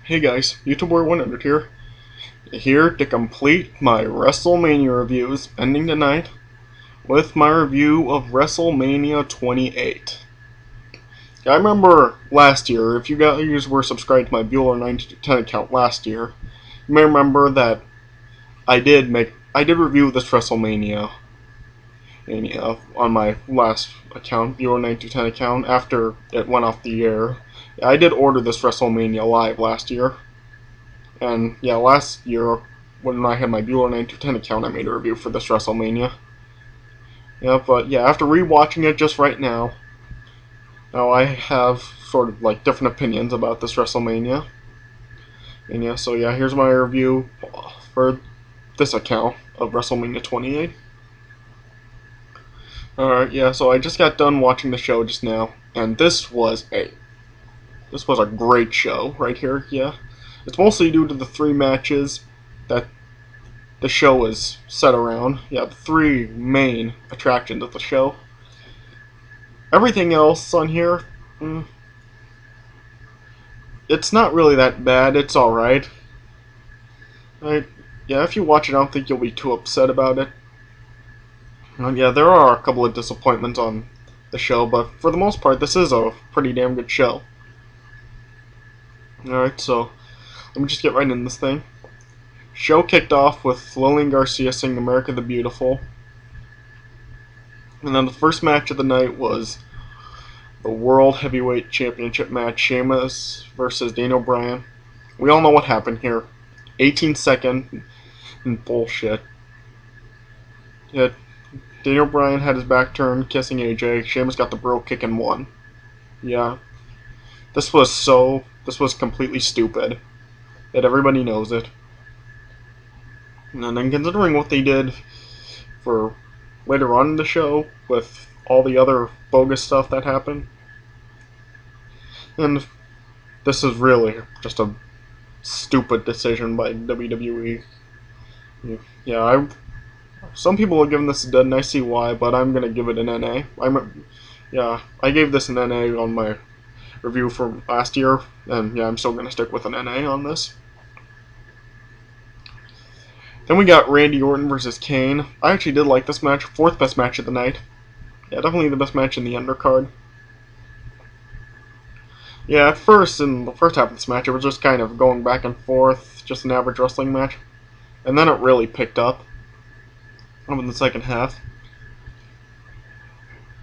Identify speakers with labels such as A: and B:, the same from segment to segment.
A: Hey guys, YouTuber 100 here to complete my Wrestlemania reviews ending tonight with my review of Wrestlemania 28. I remember last year, if you guys were subscribed to my Bueller 910 account last year, you may remember that I did review this Wrestlemania on my last account, Bueller 910 account, after it went off the air. I did order this WrestleMania live last year. And yeah, last year, when I had my Bueller 910 account, I made a review for this WrestleMania. Yeah, but yeah, after rewatching it just right now I have sort of like different opinions about this WrestleMania. And yeah, so yeah, here's my review for this account of WrestleMania 28. Alright, yeah, so I just got done watching the show just now, and this was a great show right here, yeah. It's mostly due to the three matches that the show is set around. Yeah, the three main attractions of the show. Everything else on here, it's not really that bad. It's alright. Yeah, if you watch it, I don't think you'll be too upset about it. Yeah, there are a couple of disappointments on the show, but for the most part, this is a pretty damn good show. Alright, so let me just get right into this thing. Show kicked off with Lillian Garcia singing America the Beautiful. And then the first match of the night was the World Heavyweight Championship match, Sheamus versus Daniel Bryan. We all know what happened here. 18-second bullshit. Yeah, Daniel Bryan had his back turned, kissing AJ. Sheamus got the bro kick and won. Yeah, this was completely stupid. Yet everybody knows it. And then considering what they did for later on in the show with all the other bogus stuff that happened, and this is really just a stupid decision by WWE. Yeah, some people have given this a dead, and I see why, but I'm gonna give it an NA. I gave this an NA on my review from last year, and yeah, I'm still gonna stick with an NA on this. Then we got Randy Orton versus Kane. I actually did like this match, fourth best match of the night. Yeah, definitely the best match in the undercard. Yeah, at first, in the first half of this match, it was just kind of going back and forth, just an average wrestling match. And then it really picked up in the second half.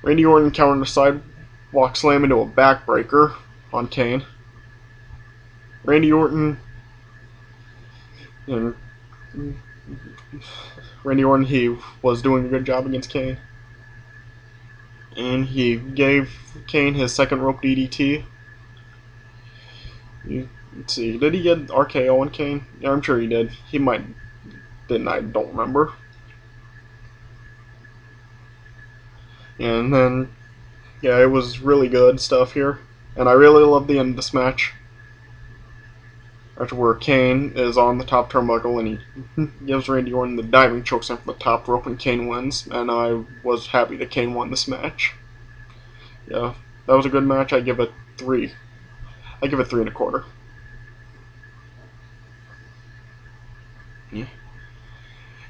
A: Randy Orton countered a sidewalk slam into a backbreaker on Kane. Randy Orton, and he was doing a good job against Kane. And he gave Kane his second rope DDT. Let's see, did he get RKO on Kane? Yeah, I'm sure he did. He might, didn't I? Don't remember. And then, yeah, it was really good stuff here. And I really love the end of this match. After where Kane is on the top turnbuckle and he gives Randy Orton the diving chokeslam from the top rope and Kane wins. And I was happy that Kane won this match. Yeah, that was a good match. I give it 3. I give it 3 1/4. Yeah.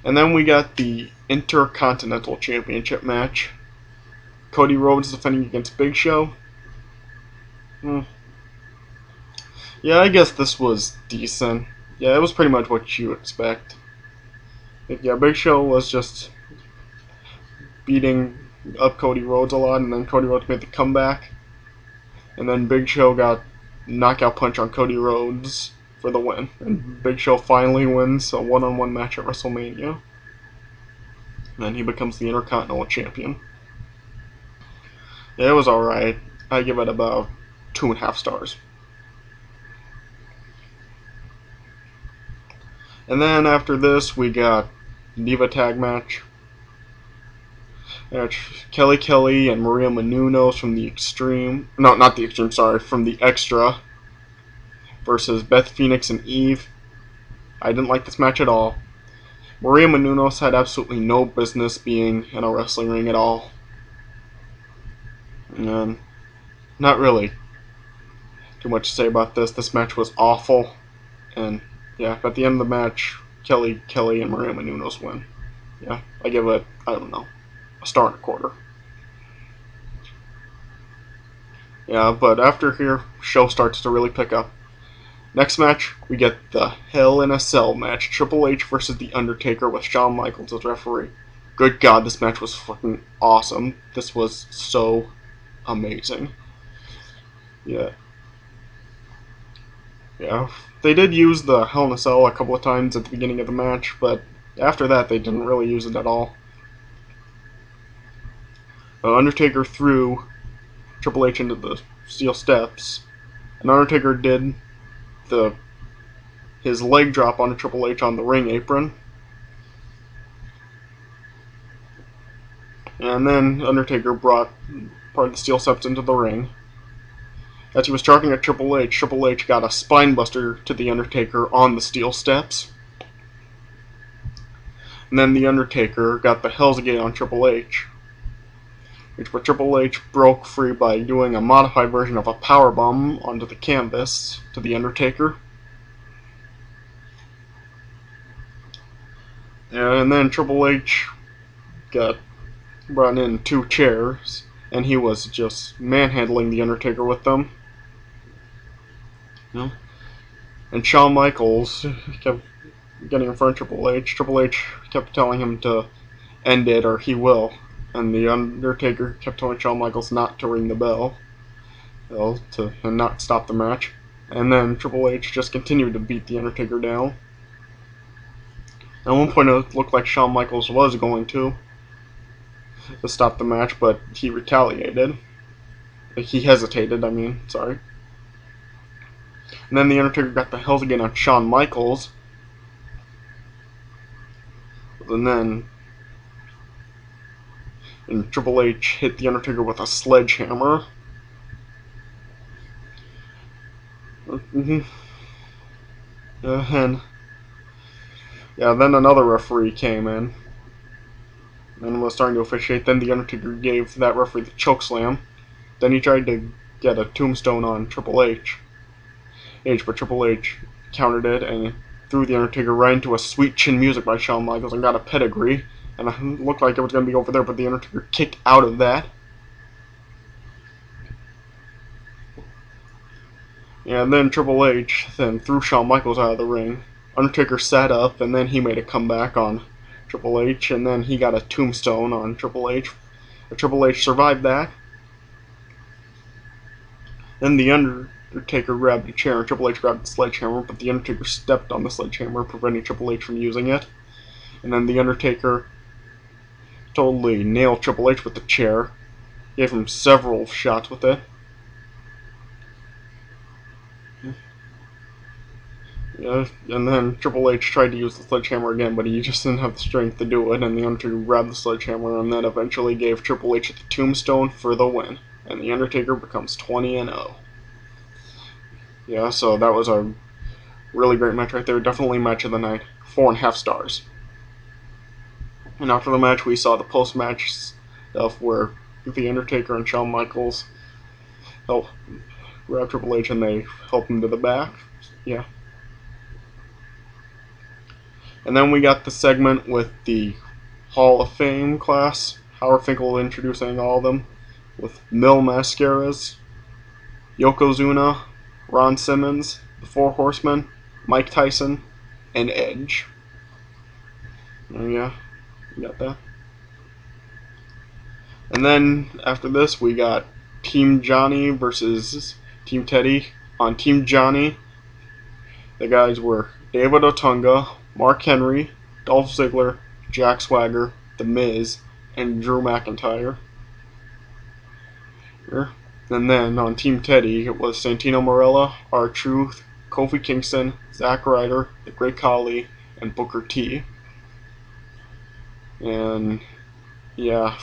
A: And then we got the Intercontinental Championship match. Cody Rhodes defending against Big Show. Yeah, I guess this was decent. Yeah, it was pretty much what you expect. Yeah, Big Show was just beating up Cody Rhodes a lot, and then Cody Rhodes made the comeback. And then Big Show got knockout punch on Cody Rhodes for the win. And Big Show finally wins a one-on-one match at WrestleMania. And then he becomes the Intercontinental Champion. Yeah, it was alright. I give it about 2.5 stars. And then after this, we got Diva Tag match. Kelly and Maria Menounos from the Extreme. No, not the Extreme, sorry. From the Extra. Versus Beth Phoenix and Eve. I didn't like this match at all. Maria Menounos had absolutely no business being in a wrestling ring at all. And not really. too much to say about this. This match was awful. And yeah, at the end of the match, Kelly and Maria Menounos win. Yeah, I give it, I don't know, a star and a quarter. Yeah, but after here, show starts to really pick up. Next match, we get the Hell in a Cell match. Triple H versus The Undertaker with Shawn Michaels as referee. Good God, this match was fucking awesome. This was so amazing. Yeah. Yeah. They did use the Hell in a Cell a couple of times at the beginning of the match, but after that, they didn't really use it at all. Undertaker threw Triple H into the steel steps, and Undertaker did his leg drop onto Triple H on the ring apron. And then Undertaker brought part of the steel steps into the ring. As he was charging at Triple H got a spinebuster to the Undertaker on the steel steps. And then the Undertaker got the Hell's Gate on Triple H, which Triple H broke free by doing a modified version of a powerbomb onto the canvas to the Undertaker. And then Triple H got brought in 2 chairs, and he was just manhandling the Undertaker with them. You know? And Shawn Michaels kept getting in front of Triple H. Triple H kept telling him to end it or he will. And the Undertaker kept telling Shawn Michaels not to ring the bell, and not stop the match. And then Triple H just continued to beat the Undertaker down. At one point it looked like Shawn Michaels was going to stop the match, but he retaliated. He hesitated, sorry. And then the Undertaker got the Hell's Gate on Shawn Michaels. And Triple H hit the Undertaker with a sledgehammer. And then another referee came in and was starting to officiate. Then the Undertaker gave that referee the chokeslam. Then he tried to get a tombstone on Triple H. But Triple H countered it and threw the Undertaker right into a Sweet Chin Music by Shawn Michaels and got a pedigree. And it looked like it was going to be over there, but the Undertaker kicked out of that. And then Triple H then threw Shawn Michaels out of the ring. Undertaker sat up, and then he made a comeback on Triple H, and then he got a tombstone on Triple H. But Triple H survived that. Then the Undertaker grabbed a chair, and Triple H grabbed the sledgehammer, but the Undertaker stepped on the sledgehammer, preventing Triple H from using it. And then the Undertaker totally nailed Triple H with the chair. Gave him several shots with it. Yeah, and then Triple H tried to use the sledgehammer again, but he just didn't have the strength to do it, and the Undertaker grabbed the sledgehammer and then eventually gave Triple H the tombstone for the win. And the Undertaker becomes 20-0. Yeah, so that was a really great match right there. Definitely match of the night. 4.5 stars. And after the match, we saw the post-match stuff where the Undertaker and Shawn Michaels help grab Triple H and they help him to the back. Yeah. And then we got the segment with the Hall of Fame class. Howard Finkel introducing all of them with Mil Mascaras, Yokozuna, Ron Simmons, the Four Horsemen, Mike Tyson, and Edge. Oh yeah, you got that. And then after this, we got Team Johnny versus Team Teddy. On Team Johnny, the guys were David Otunga, Mark Henry, Dolph Ziggler, Jack Swagger, The Miz, and Drew McIntyre. And then on Team Teddy, it was Santino Marella, R-Truth, Kofi Kingston, Zack Ryder, The Great Khali, and Booker T. And yeah,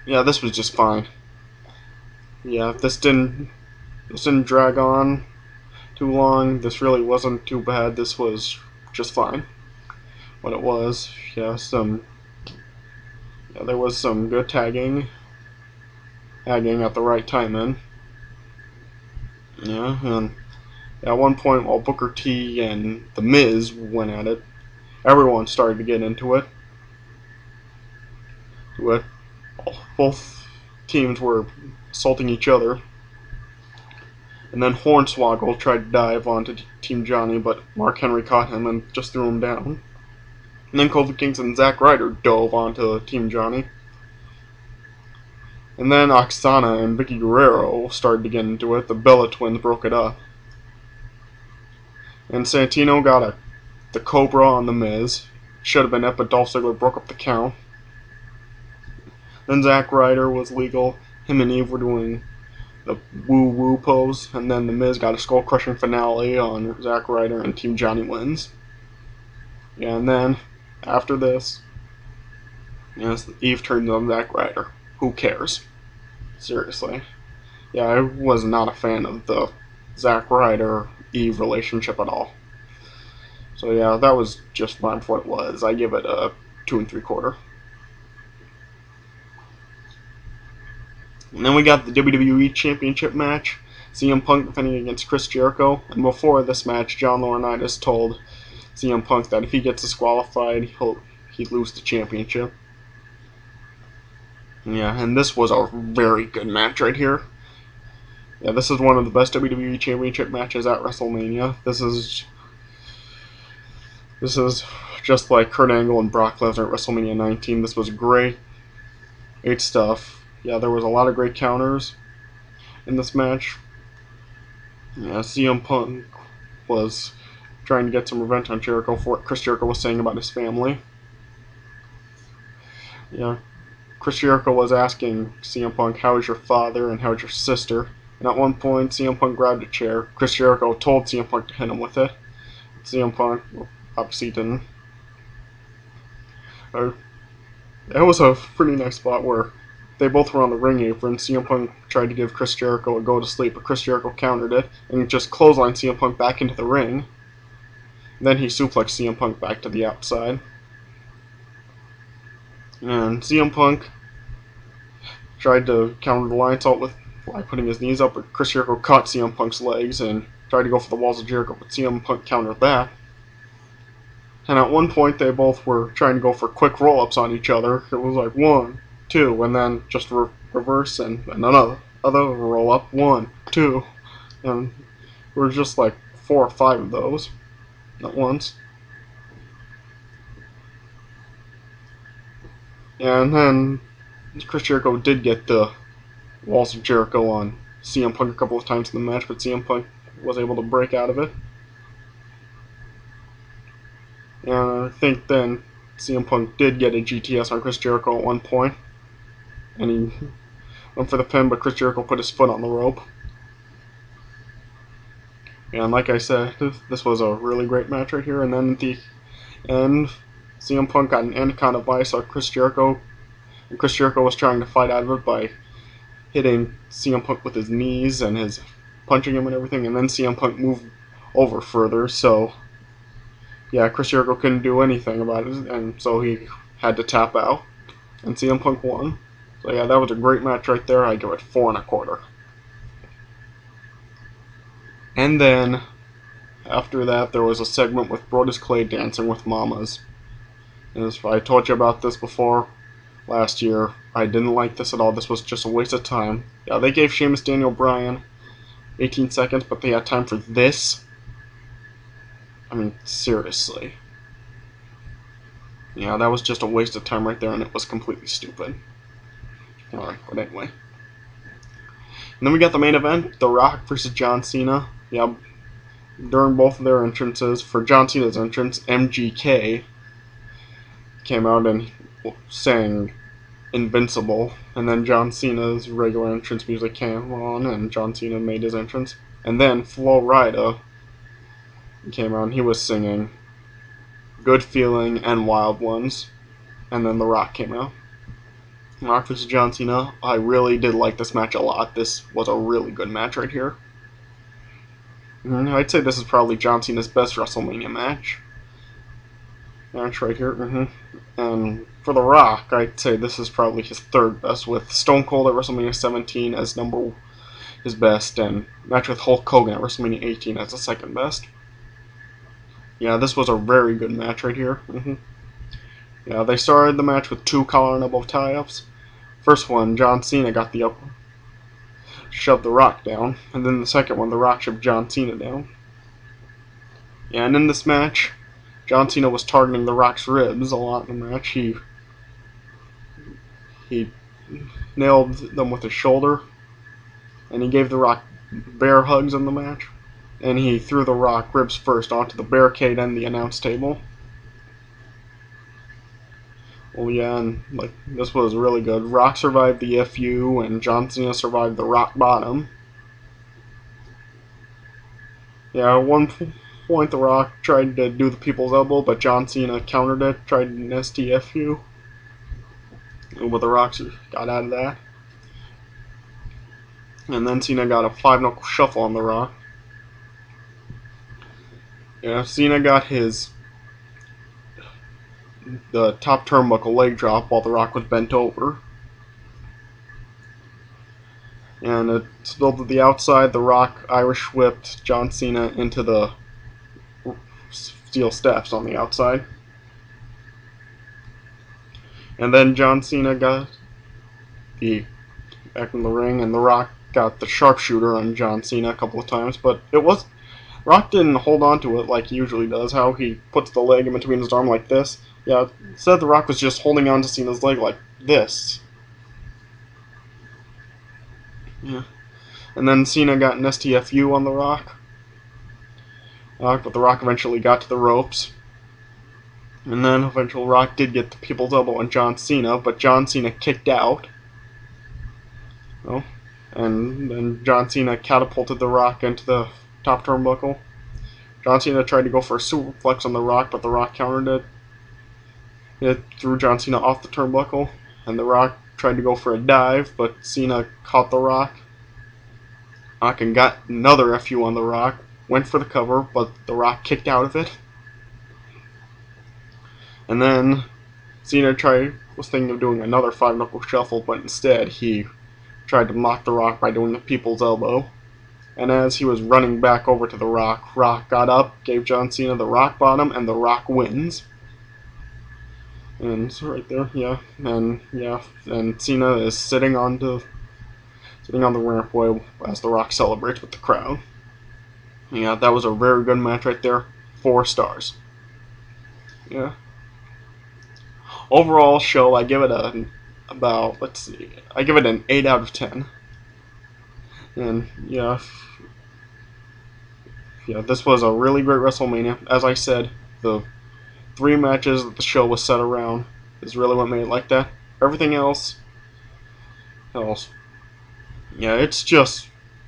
A: this was just fine. Yeah, this didn't drag on too long. This really wasn't too bad. This was just fine. What it was, there was some good tagging at the right time in. Yeah, and at one point while Booker T and The Miz went at it, everyone started to get into it. Both teams were assaulting each other. And then Hornswoggle tried to dive onto Team Johnny, but Mark Henry caught him and just threw him down. And then Kofi Kingston and Zack Ryder dove onto Team Johnny. And then Oksana and Vicky Guerrero started to get into it. The Bella Twins broke it up. And Santino got the Cobra on The Miz. Should have been it, but Dolph Ziggler broke up the count. Then Zack Ryder was legal. Him and Eve were doing the woo-woo pose. And then The Miz got a skull-crushing finale on Zack Ryder, and Team Johnny wins. Yeah, and then, after this, yes, Eve turns on Zack Ryder. Who cares? Seriously. Yeah, I was not a fan of the Zack Ryder-Eve relationship at all. So yeah, that was just fine for what it was. I give it a 2 3/4. And then we got the WWE Championship match. CM Punk defending against Chris Jericho. And before this match, John Laurinaitis told CM Punk that if he gets disqualified, he'd lose the championship. Yeah, and this was a very good match right here. Yeah, this is one of the best WWE Championship matches at WrestleMania. This is just like Kurt Angle and Brock Lesnar at WrestleMania 19. This was great. Great stuff. Yeah, there was a lot of great counters in this match. Yeah, CM Punk was trying to get some revenge on Jericho for what Chris Jericho was saying about his family. Yeah, Chris Jericho was asking CM Punk, how is your father and how is your sister? And at one point, CM Punk grabbed a chair. Chris Jericho told CM Punk to hit him with it. CM Punk obviously didn't. It was a pretty nice spot where they both were on the ring apron. CM Punk tried to give Chris Jericho a go to sleep, but Chris Jericho countered it and just clotheslined CM Punk back into the ring. Then he suplexed CM Punk back to the outside. And CM Punk tried to counter the Lionsault by putting his knees up, but Chris Jericho caught CM Punk's legs and tried to go for the walls of Jericho, but CM Punk countered that. And at one point, they both were trying to go for quick roll-ups on each other. It was like 1, 2, and then just reverse and another roll-up. 1, 2, and there were just like 4 or 5 of those at once. And then Chris Jericho did get the walls of Jericho on CM Punk a couple of times in the match, but CM Punk was able to break out of it. And I think then CM Punk did get a GTS on Chris Jericho at one point. And he went for the pin, but Chris Jericho put his foot on the rope. And like I said, this was a really great match right here. And then at the end, CM Punk got an Anaconda Vice on Chris Jericho. And Chris Jericho was trying to fight out of it by hitting CM Punk with his knees and his punching him and everything. And then CM Punk moved over further, so yeah, Chris Jericho couldn't do anything about it, and so he had to tap out, and CM Punk won. So yeah, that was a great match right there. I give it 4 1/4. And then after that, there was a segment with Brodus Clay dancing with mamas. And I told you about this before last year. I didn't like this at all. This was just a waste of time. Yeah, they gave Sheamus Daniel Bryan 18 seconds, but they had time for this. I mean, seriously. Yeah, that was just a waste of time right there, and it was completely stupid. Alright, but anyway. And then we got the main event, The Rock versus John Cena. Yeah, during both of their entrances, for John Cena's entrance, MGK came out and sang Invincible, and then John Cena's regular entrance music came on, and John Cena made his entrance. And then Flo Rida came out, and he was singing Good Feeling and Wild Ones. And then The Rock came out. Rock vs. John Cena. I really did like this match a lot. This was a really good match right here. I'd say this is probably John Cena's best WrestleMania match. Match right here. And for The Rock, I'd say this is probably his 3rd best, with Stone Cold at WrestleMania 17 as his best, and match with Hulk Hogan at WrestleMania 18 as the second best. Yeah, this was a very good match right here. Yeah, they started the match with 2 collar and elbow tie-ups. First one, John Cena got the up, shoved The Rock down, and then the second one, The Rock shoved John Cena down. Yeah, and in this match, John Cena was targeting The Rock's ribs a lot in the match. He nailed them with his shoulder, and he gave The Rock bear hugs in the match, and he threw The Rock ribs first onto the barricade and the announce table. Well, yeah, and this was really good. Rock survived the FU, and John Cena survived the rock bottom. Yeah, at one point The Rock tried to do the people's elbow, but John Cena countered it, tried an STFU. But The Rock got out of that. And then Cena got a 5-knuckle shuffle on The Rock. Yeah, Cena got the top turnbuckle leg drop while The Rock was bent over. And it spilled to the outside. The Rock Irish whipped John Cena into the steel steps on the outside. And then John Cena got back in the ring, and The Rock got the sharpshooter on John Cena a couple of times, but Rock didn't hold on to it like he usually does, how he puts the leg in between his arm like this. Yeah, instead The Rock was just holding on to Cena's leg like this. Yeah. And then Cena got an STFU on The Rock. But The Rock eventually got to the ropes. And then eventually Rock did get the people's elbow on John Cena, but John Cena kicked out. And then John Cena catapulted The Rock into the top turnbuckle. John Cena tried to go for a superplex on The Rock, but The Rock countered it. It threw John Cena off the turnbuckle, and The Rock tried to go for a dive, but Cena caught The Rock. Rock and got another FU on The Rock, went for the cover, but The Rock kicked out of it. And then Cena was thinking of doing another 5-knuckle shuffle, but instead he tried to mock The Rock by doing the people's elbow. And as he was running back over to The Rock, Rock got up, gave John Cena the rock bottom, and The Rock wins. And so right there, and Cena is sitting on the rampway as The Rock celebrates with the crowd. Yeah, that was a very good match right there. 4 stars. Yeah. Overall show, I give it I give it an 8 out of 10. And yeah, this was a really great WrestleMania. As I said, the 3 matches that the show was set around is really what made it like that. Everything else, yeah, it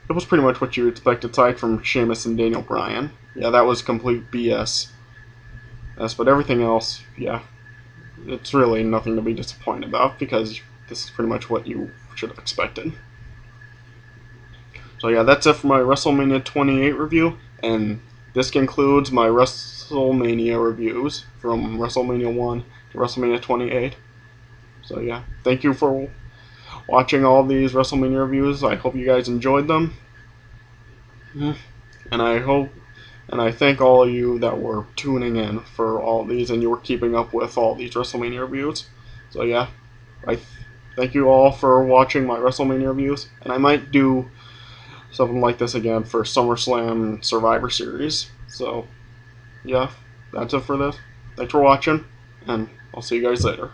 A: was pretty much what you expect, aside from Sheamus and Daniel Bryan. Yeah, that was complete BS. Yes, but everything else, yeah, it's really nothing to be disappointed about, because this is pretty much what you should have expected. So yeah, that's it for my WrestleMania 28 review, and this concludes my WrestleMania reviews from WrestleMania 1 to WrestleMania 28. So yeah, thank you for watching all these WrestleMania reviews. I hope you guys enjoyed them. And I thank all of you that were tuning in for all of these, and you were keeping up with all these WrestleMania reviews. So yeah, I thank you all for watching my WrestleMania reviews, and I might do something like this again for SummerSlam and Survivor Series. So yeah, that's it for this. Thanks for watching, and I'll see you guys later.